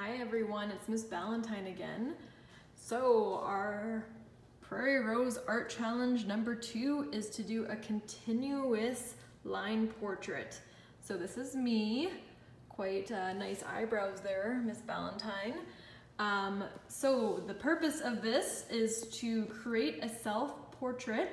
Hi everyone, it's Miss Ballantyne again. So our Prairie Rose Art Challenge number 2 is to do a continuous line portrait. So this is me, quite nice eyebrows there, Miss Ballantyne. So the purpose of this is to create a self-portrait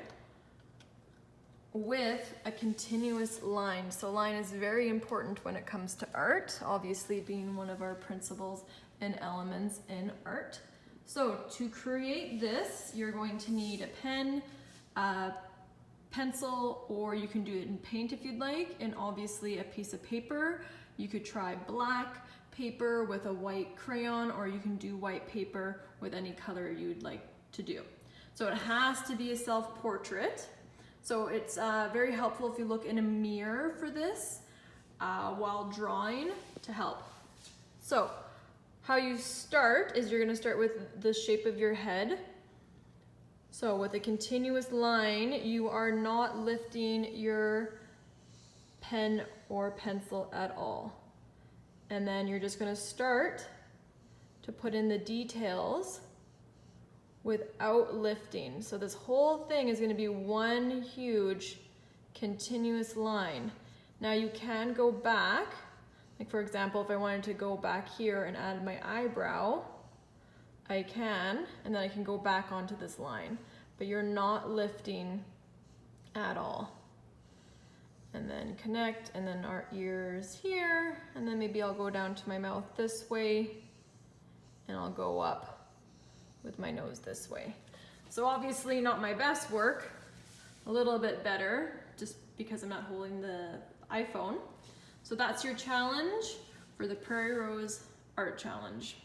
with a continuous line. So line is very important when it comes to art, obviously being one of our principles and elements in art. So to create this, you're going to need a pen, a pencil, or you can do it in paint if you'd like, and obviously a piece of paper. You could try black paper with a white crayon, or you can do white paper with any color you'd like to do. So it has to be a self-portrait. So it's very helpful if you look in a mirror for this while drawing to help. So how you start is you're going to start with the shape of your head. So with a continuous line, you are not lifting your pen or pencil at all. And then you're just going to start to put in the details without lifting. So this whole thing is going to be one huge continuous line. Now you can go back, like for example, if I wanted to go back here and add my eyebrow, I can, and then I can go back onto this line, but you're not lifting at all. And then connect, and then our ears here, and then maybe I'll go down to my mouth this way, and I'll go up with my nose this way. So obviously not my best work, a little bit better, just because I'm not holding the iPhone. So that's your challenge for the Prairie Rose Art Challenge.